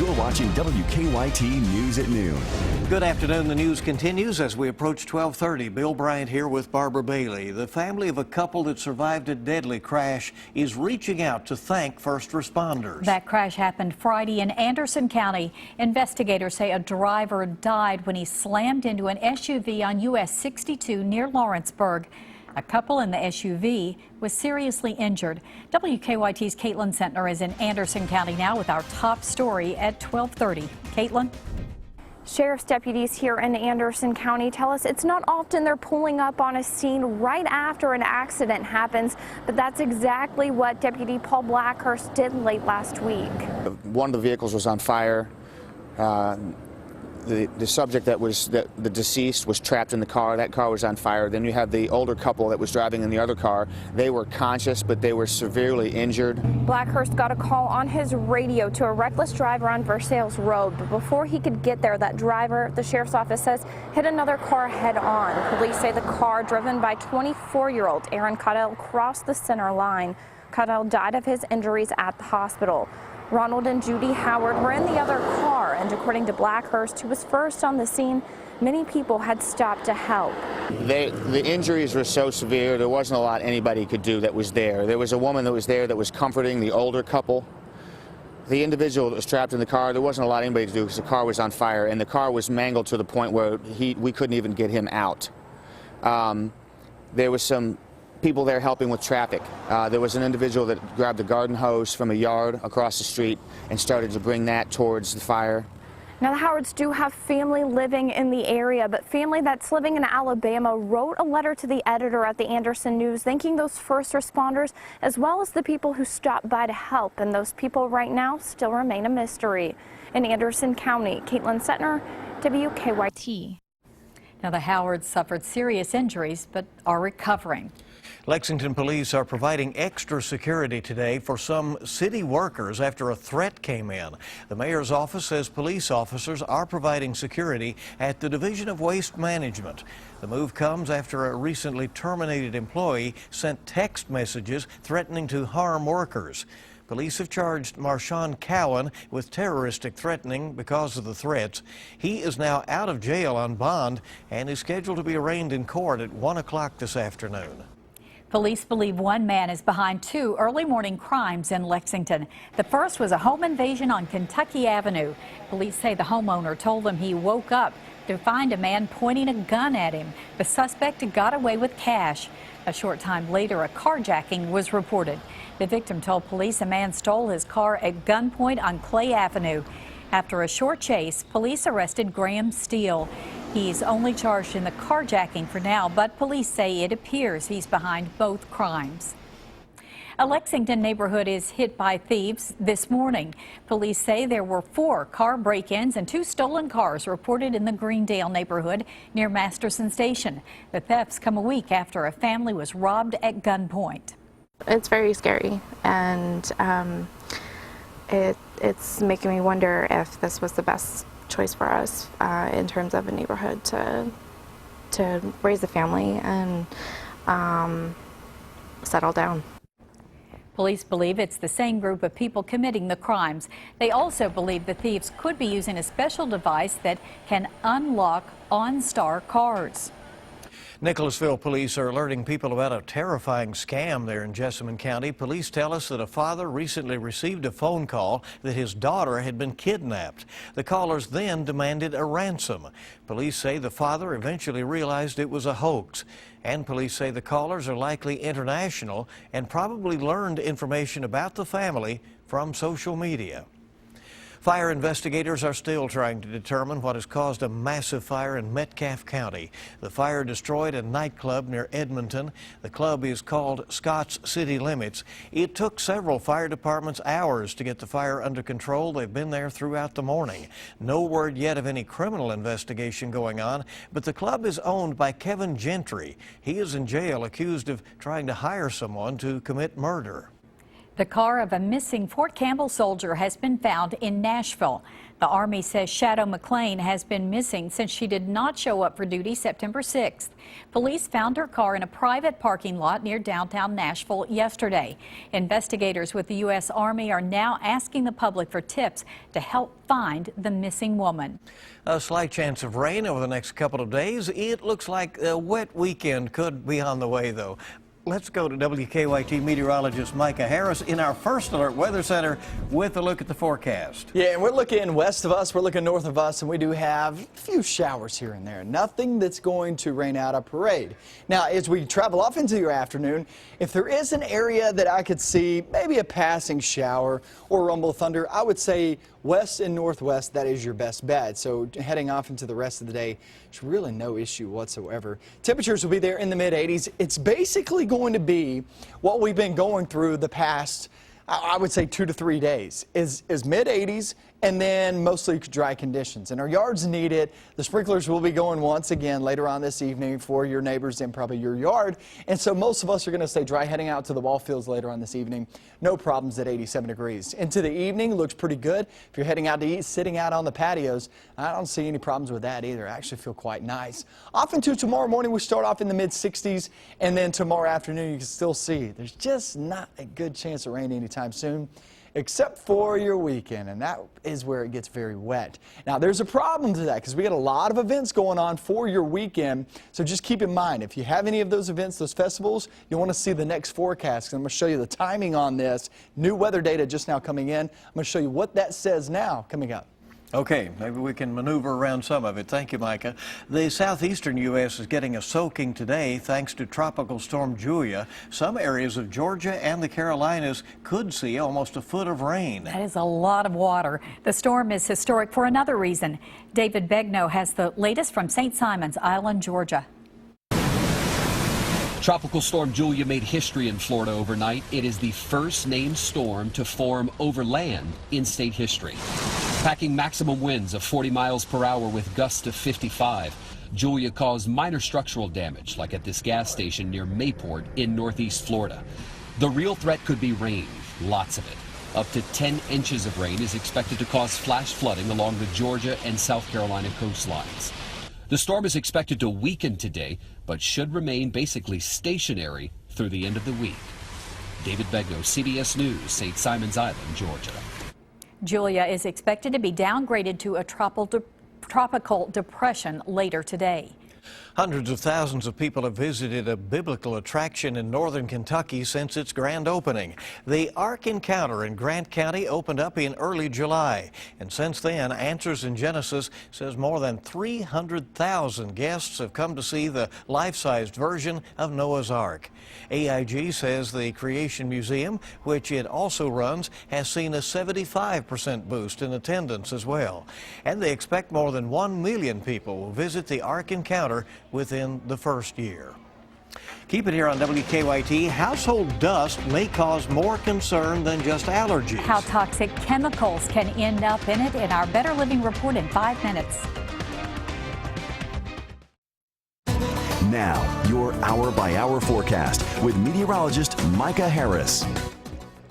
You're watching WKYT News at Noon. Good afternoon. The news continues as we approach 12:30. Bill Bryant here with Barbara Bailey. The family of a couple that survived a deadly crash is reaching out to thank first responders. That crash happened Friday in Anderson County. Investigators say a driver died when he slammed into an SUV on US 62 near Lawrenceburg. A couple in the SUV was seriously injured. WKYT's Caitlin Sentner is in Anderson County now with our top story at 12:30. Caitlin? Sheriff's deputies here in Anderson County tell us it's not often they're pulling up on a scene right after an accident happens, but that's exactly what Deputy Paul Blackhurst did late last week. One of the vehicles was on fire. The subject the deceased was trapped in the car. That car was on fire. Then you have the older couple that was driving in the other car. They were conscious, but they were severely injured. Blackhurst got a call on his radio to a reckless driver on Versailles Road, but before he could get there, that driver, the sheriff's office says, hit another car head on. Police say the car driven by 24-year-old Aaron Caudell crossed the center line. Caudell died of his injuries at the hospital. Ronald and Judy Howard were in the other car, and according to Blackhurst, who was first on the scene, many people had stopped to help. The injuries were so severe, there wasn't a lot anybody could do that was there. There was a woman that was there that was comforting the older couple. The individual that was trapped in the car, there wasn't a lot anybody to do because the car was on fire, and the car was mangled to the point where we couldn't even get him out. There was some people there helping with traffic. There was an individual that grabbed a garden hose from a yard across the street and started to bring that towards the fire. Now, the Howards do have family living in the area, but family that's living in Alabama wrote a letter to the editor at the Anderson News thanking those first responders as well as the people who stopped by to help, and those people right now still remain a mystery. In Anderson County, Caitlin Sentner, WKYT. Now, the Howards suffered serious injuries but are recovering. Lexington police are providing extra security today for some city workers after a threat came in. The mayor's office says police officers are providing security at the Division of Waste Management. The move comes after a recently terminated employee sent text messages threatening to harm workers. Police have charged Marshawn Cowan with terroristic threatening because of the threats. He is now out of jail on bond and is scheduled to be arraigned in court at 1 o'clock this afternoon. Police believe one man is behind two early morning crimes in Lexington. The first was a home invasion on Kentucky Avenue. Police say the homeowner told them he woke up to find a man pointing a gun at him. The suspect got away with cash. A short time later, a carjacking was reported. The victim told police a man stole his car at gunpoint on Clay Avenue. After a short chase, police arrested Graham Steele. He's only charged in the carjacking for now, but police say it appears he's behind both crimes. A Lexington neighborhood is hit by thieves this morning. Police say there were 4 car break-ins and 2 stolen cars reported in the Greendale neighborhood near Masterson Station. The thefts come a week after a family was robbed at gunpoint. It's very scary, and it's making me wonder if this was the best choice for us in terms of a neighborhood to raise a family and settle down. Police believe it's the same group of people committing the crimes. They also believe the thieves could be using a special device that can unlock OnStar cards. Nicholasville police are alerting people about a terrifying scam there in Jessamine County. Police tell us that a father recently received a phone call that his daughter had been kidnapped. The callers then demanded a ransom. Police say the father eventually realized it was a hoax. And police say the callers are likely international and probably learned information about the family from social media. Fire investigators are still trying to determine what has caused a massive fire in Metcalfe County. The fire destroyed a nightclub near Edmonton. The club is called Scott's City Limits. It took several fire departments hours to get the fire under control. They've been there throughout the morning. No word yet of any criminal investigation going on, but the club is owned by Kevin Gentry. He is in jail accused of trying to hire someone to commit murder. The car of a missing Fort Campbell soldier has been found in Nashville. The Army says Shadow McClain has been missing since she did not show up for duty September 6th. Police found her car in a private parking lot near downtown Nashville yesterday. Investigators with the U.S. Army are now asking the public for tips to help find the missing woman. A slight chance of rain over the next couple of days. It looks like a wet weekend could be on the way, though. Let's go to WKYT meteorologist Micah Harris in our First Alert Weather Center with a look at the forecast. Yeah, and we're looking west of us, we're looking north of us, and we do have a few showers here and there. Nothing that's going to rain out a parade. Now, as we travel off into your afternoon, if there is an area that I could see maybe a passing shower or rumble of thunder, I would say west and northwest, that is your best bet. So heading off into the rest of the day, there's really no issue whatsoever. Temperatures will be there in the mid-80s. It's basically going to be what we've been going through the past, I would say 2 to 3 days, is mid-80s and then mostly dry conditions. And our yards need it. The sprinklers will be going once again later on this evening for your neighbors and probably your yard. And so most of us are going to stay dry heading out to the ball fields later on this evening. No problems at 87 degrees. Into the evening looks pretty good. If you're heading out to eat, sitting out on the patios, I don't see any problems with that either. I actually feel quite nice. Off into tomorrow morning, we start off in the mid-60s, and then tomorrow afternoon you can still see there's just not a good chance of rain anytime soon, except for your weekend, and that is where it gets very wet. Now, there's a problem to that because we got a lot of events going on for your weekend, so just keep in mind, if you have any of those events, those festivals, you want to see the next forecast. I'm going to show you the timing on this. New weather data just now coming in. I'm going to show you what that says now coming up. Okay, maybe we can maneuver around some of it. Thank you, Micah. The southeastern U.S. is getting a soaking today thanks to Tropical Storm Julia. Some areas of Georgia and the Carolinas could see almost a foot of rain. That is a lot of water. The storm is historic for another reason. David Begnaud has the latest from St. Simons Island, Georgia. Tropical Storm Julia made history in Florida overnight. It is the first named storm to form over land in state history. Packing maximum winds of 40 miles per hour with gusts of 55, Julia caused minor structural damage, like at this gas station near Mayport in northeast Florida. The real threat could be rain, lots of it. Up to 10 inches of rain is expected to cause flash flooding along the Georgia and South Carolina coastlines. The storm is expected to weaken today, but should remain basically stationary through the end of the week. David Begnaud, CBS News, St. Simons Island, Georgia. Julia is expected to be downgraded to a tropical depression later today. Hundreds of thousands of people have visited a biblical attraction in northern Kentucky since its grand opening. The Ark Encounter in Grant County opened up in early July. And since then, Answers in Genesis says more than 300,000 guests have come to see the life-sized version of Noah's Ark. AIG says the Creation Museum, which it also runs, has seen a 75% boost in attendance as well. And they expect more than 1 million people will visit the Ark Encounter within the first year. Keep it here on WKYT. Household dust may cause more concern than just allergies. How toxic chemicals can end up in it in our Better Living Report in 5 minutes. Now, your hour-by-hour forecast with meteorologist Micah Harris.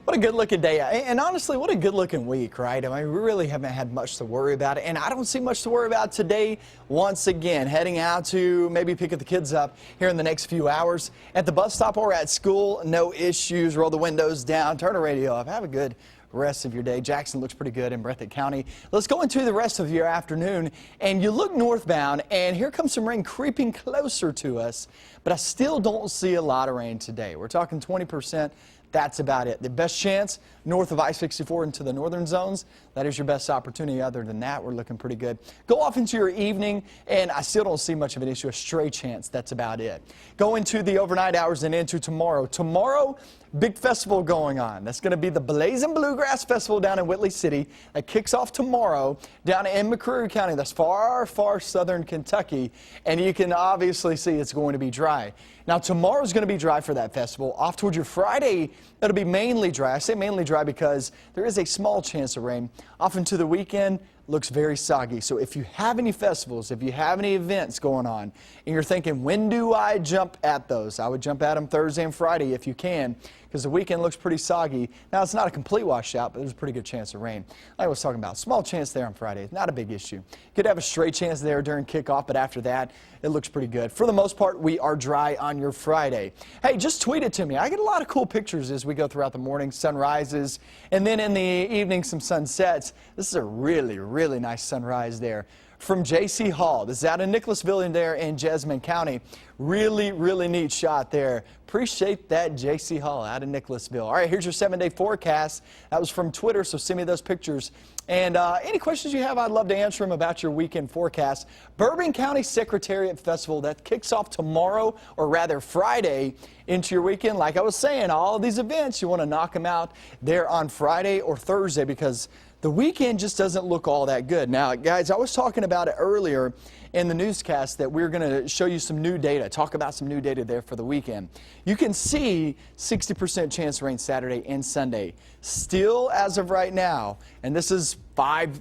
What a good-looking day, and honestly, what a good-looking week, right? I mean, we really haven't had much to worry about, and I don't see much to worry about today. Once again, heading out to maybe pick the kids up here in the next few hours. At the bus stop or at school, no issues. Roll the windows down, turn the radio off. Have a good rest of your day. Jackson looks pretty good in Breathitt County. Let's go into the rest of your afternoon, and you look northbound, and here comes some rain creeping closer to us, but I still don't see a lot of rain today. We're talking 20%. That's about it. The best chance north of I-64 into the northern zones. That is your best opportunity. Other than that, we're looking pretty good. Go off into your evening, and I still don't see much of an issue. A stray chance. That's about it. Go into the overnight hours and into tomorrow. Tomorrow, big festival going on. That's going to be the Blazing Bluegrass Festival down in Whitley City. That kicks off tomorrow down in McCreary County. That's far, far southern Kentucky. And you can obviously see it's going to be dry. Now, tomorrow's going to be dry for that festival. Off towards your Friday, it'll be mainly dry. I say mainly dry because there is a small chance of rain. Off into the weekend, looks very soggy. So if you have any festivals, if you have any events going on, and you're thinking, when do I jump at those? I would jump at them Thursday and Friday if you can, because the weekend looks pretty soggy. Now, it's not a complete washout, but there's a pretty good chance of rain. Like I was talking about, small chance there on Friday. Not a big issue. Could have a straight chance there during kickoff, but after that, it looks pretty good. For the most part, we are dry on your Friday. Hey, just tweet it to me. I get a lot of cool pictures as we go throughout the morning, sunrises, and then in the evening, some sunsets. This is a really, really nice sunrise there from J.C. Hall. This is out in Nicholasville in there in Jessamine County. Really, really neat shot there. Appreciate that, J.C. Hall out in Nicholasville. All right, here's your 7-day forecast. That was from Twitter, so send me those pictures. And any questions you have, I'd love to answer them about your weekend forecast. Bourbon County Secretariat Festival, that kicks off tomorrow, or rather Friday, into your weekend. Like I was saying, all of these events, you want to knock them out there on Friday or Thursday because the weekend just doesn't look all that good. Now, guys, I was talking about it earlier in the newscast that we're going to show you some new data, talk about some new data there for the weekend. You can see 60% chance of rain Saturday and Sunday. Still, as of right now, and this is five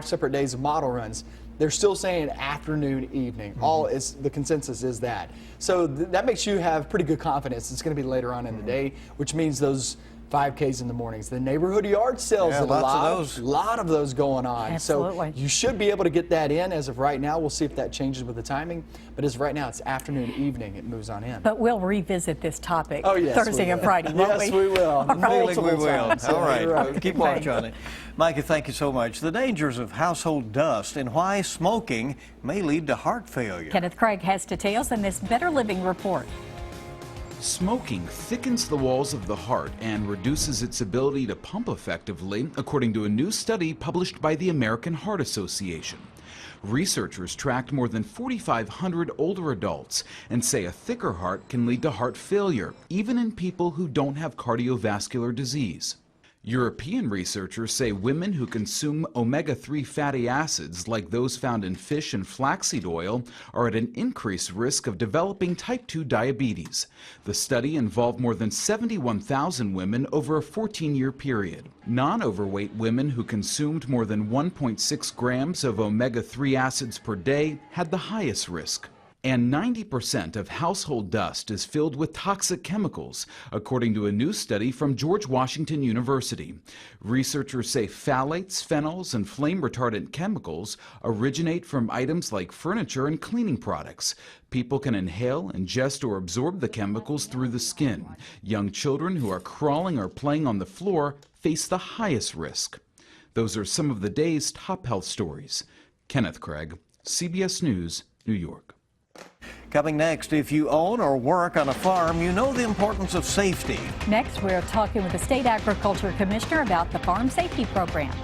separate days of model runs, they're still saying afternoon, evening. All is the consensus is that. So that makes you have pretty good confidence. It's going to be later on in the day, which means those 5Ks in the mornings. The neighborhood yard sales, yeah, a lots lot of those going on. Absolutely. So you should be able to get that in as of right now. We'll see if that changes with the timing. But as of right now, it's afternoon, evening. It moves on in. But we'll revisit this topic yes, Thursday and Friday, won't yes, we? we will. Feeling we will. All right. Right. Keep watch on it. Micah, thank you so much. The dangers of household dust and why smoking may lead to heart failure. Kenneth Craig has details in this Better Living report. Smoking thickens the walls of the heart and reduces its ability to pump effectively, according to a new study published by the American Heart Association. Researchers tracked more than 4,500 older adults and say a thicker heart can lead to heart failure, even in people who don't have cardiovascular disease. European researchers say women who consume omega-3 fatty acids like those found in fish and flaxseed oil are at an increased risk of developing type 2 diabetes. The study involved more than 71,000 women over a 14-year period. Non-overweight women who consumed more than 1.6 grams of omega-3 acids per day had the highest risk. And 90% of household dust is filled with toxic chemicals, according to a new study from George Washington University. Researchers say phthalates, phenols, and flame-retardant chemicals originate from items like furniture and cleaning products. People can inhale, ingest, or absorb the chemicals through the skin. Young children who are crawling or playing on the floor face the highest risk. Those are some of the day's top health stories. Kenneth Craig, CBS News, New York. Coming next, if you own or work on a farm, you know the importance of safety. Next, we're talking with the State Agriculture Commissioner about the Farm Safety Program.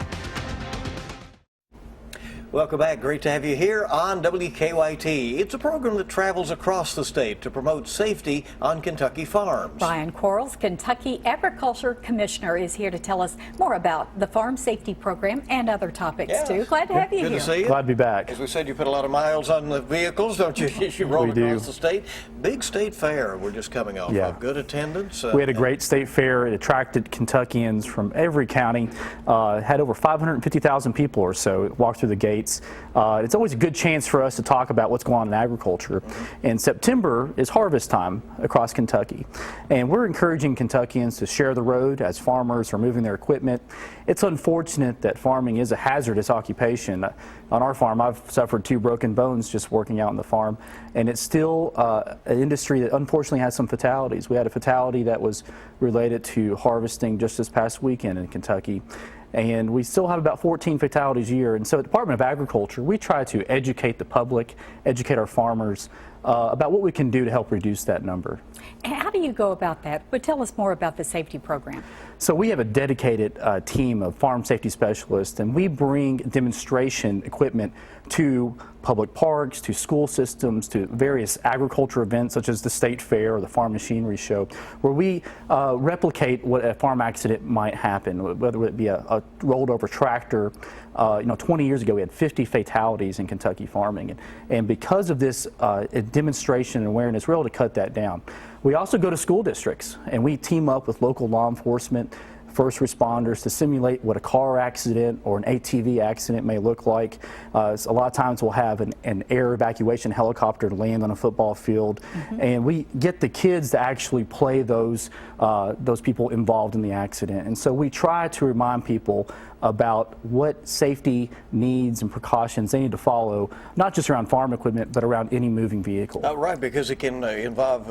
Welcome back. Great to have you here on WKYT. It's a program that travels across the state to promote safety on Kentucky farms. Brian Quarles, Kentucky Agriculture Commissioner, is here to tell us more about the Farm Safety Program and other topics, too. Glad to have you here. Good to see you. Glad to be back. As we said, you put a lot of miles on the vehicles, don't you? You roll across the state. Big state fair we're just coming off of. Good attendance. We had a great state fair. It attracted Kentuckians from every county. Had over 550,000 people or so walk through the gates. It's always a good chance for us to talk about what's going on in agriculture. And September is harvest time across Kentucky. And we're encouraging Kentuckians to share the road as farmers are moving their equipment. It's unfortunate that farming is a hazardous occupation. On our farm, I've suffered 2 broken bones just working out on the farm. And it's still an industry that unfortunately has some fatalities. We had a fatality that was related to harvesting just this past weekend in Kentucky. And we still have about 14 fatalities a year. And so at the Department of Agriculture, we try to educate the public, educate our farmers about what we can do to help reduce that number. How do you go about that? But tell us more about the safety program. So we have a dedicated team of farm safety specialists, and we bring demonstration equipment to public parks, to school systems, to various agriculture events such as the State Fair or the Farm Machinery Show, where we replicate what a farm accident might happen, whether it be a rolled over tractor. 20 years ago we had 50 fatalities in Kentucky farming, and because of this demonstration and awareness, we're able to cut that down. We also go to school districts and we team up with local law enforcement, first responders to simulate what a car accident or an ATV accident may look like. A lot of times we'll have an air evacuation helicopter land on a football field, and we get the kids to actually play those people involved in the accident. And so we try to remind people about what safety needs and precautions they need to follow, not just around farm equipment, but around any moving vehicle. Right, because it can involve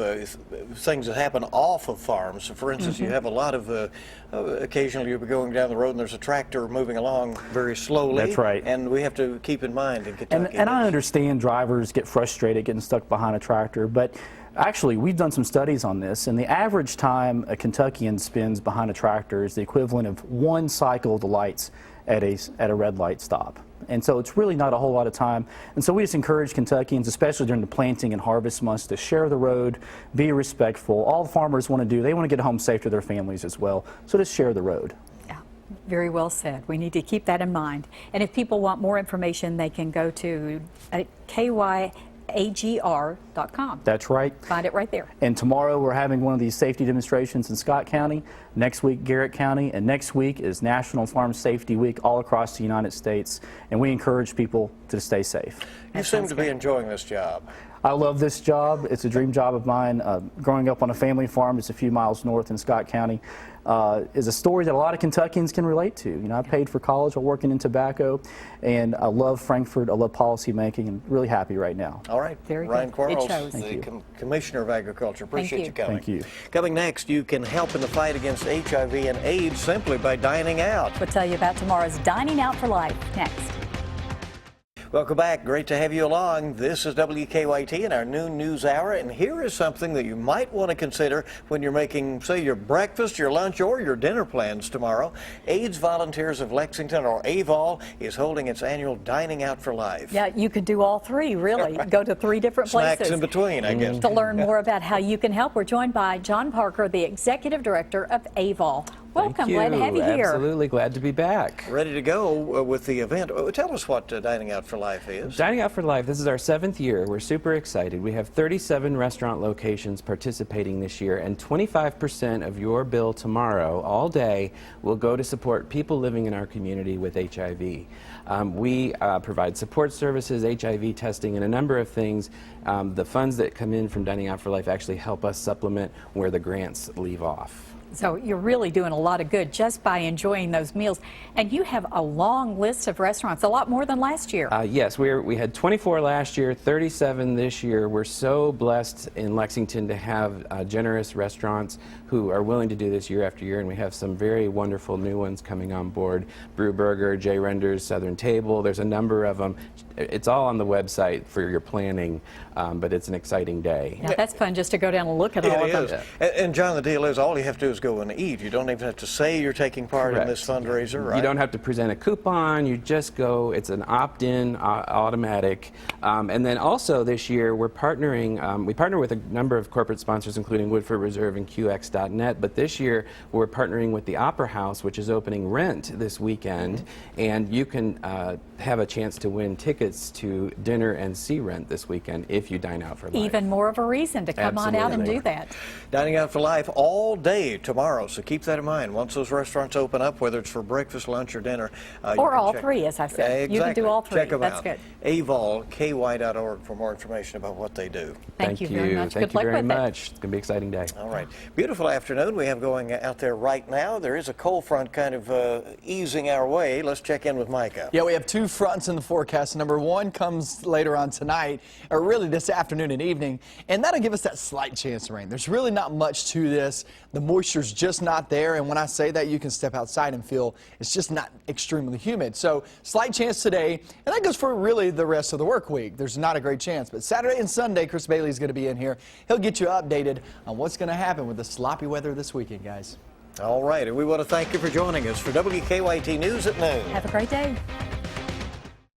things that happen off of farms. So for instance, you have a lot of, occasionally you'll be going down the road and there's a tractor moving along very slowly. That's right. And we have to keep in mind in Kentucky. And I understand drivers get frustrated getting stuck behind a tractor, but actually, we've done some studies on this, and the average time a Kentuckian spends behind a tractor is the equivalent of one cycle of the lights at a red light stop. And so it's really not a whole lot of time. And so we just encourage Kentuckians, especially during the planting and harvest months, to share the road, be respectful. All the farmers want to do, they want to get home safe to their families as well. So just share the road. Yeah, very well said. We need to keep that in mind. And if people want more information, they can go to WKYT.com. That's right. Find it right there. And tomorrow we're having one of these safety demonstrations in Scott County, next week Garrett County, and next week is National Farm Safety Week all across the United States, and we encourage people to stay safe. You seem to be enjoying this job. I love this job. It's a dream job of mine. Growing up on a family farm just a few miles north in Scott County is a story that a lot of Kentuckians can relate to. You know, I paid for college while working in tobacco, and I love Frankfort. I love policy making, and really happy right now. All right. Very Ryan good. Quarles, It shows. the Commissioner of Agriculture. Appreciate you coming. Thank you. Coming next, you can help in the fight against HIV and AIDS simply by dining out. We'll tell you about tomorrow's Dining Out for Life next. Welcome back. Great to have you along. This is WKYT in our noon news hour, and here is something that you might want to consider when you're making, say, your breakfast, your lunch, or your dinner plans tomorrow. AIDS Volunteers of Lexington, or AVOL, is holding its annual Dining Out for Life. Yeah, you could do all three, really. Go to three different places. Snacks in between, I guess. To learn more about how you can help, we're joined by John Parker, the Executive Director of AVOL. Welcome, glad to have you here. Absolutely, glad to be back. Ready to go with the event. Tell us what Dining Out for Life is. Dining Out for Life, this is our 7th year. We're super excited. We have 37 restaurant locations participating this year, and 25% of your bill tomorrow, all day, will go to support people living in our community with HIV. We provide support services, HIV testing, and a number of things. The funds that come in from Dining Out for Life actually help us supplement where the grants leave off. So you're really doing a lot of good just by enjoying those meals. And you have a long list of restaurants, a lot more than last year. Yes, we had 24 last year, 37 this year. We're so blessed in Lexington to have generous restaurants who are willing to do this year after year, and we have some very wonderful new ones coming on board. Brew Burger, J. Render's, Southern Table, there's a number of them. It's all on the website for your planning, but it's an exciting day. Yeah, that's fun just to go down and look at all of them. And John, the deal is all you have to do is go and eat. You don't even have to say you're taking part in this fundraiser, right? You don't have to present a coupon. You just go. It's an opt-in, automatic. And then also this year we're partnering. We partner with a number of corporate sponsors, including Woodford Reserve and QX.net. But this year we're partnering with the Opera House, which is opening Rent this weekend, and you can have a chance to win tickets to dinner and see Rent this weekend if you dine out for life. Even more of a reason to come on out and do that. Dining Out for Life all day tomorrow, so keep that in mind. Once those restaurants open up, whether it's for breakfast, lunch, or dinner. Or all three, as I said. Exactly. You can do all three. Check them That's out. good. AVOLKY.org for more information about what they do. Thank you very much. Thank Good you luck very with much. It's going to be an exciting day. All right. Beautiful afternoon we have going out there right now. There is a cold front kind of easing our way. Let's check in with Micah. Yeah, we have two fronts in the forecast. Number one comes later on tonight, or really this afternoon and evening, and that'll give us that slight chance of rain. There's really not much to this. The moisture's just not there, and when I say that, you can step outside and feel it's just not extremely humid. So slight chance today, and that goes for really the rest of the work week. There's not a great chance, but Saturday and Sunday, Chris Bailey's going to be in here. He'll get you updated on what's going to happen with the sloppy weather this weekend, guys. All right, and we want to thank you for joining us for WKYT News at noon. Have a great day.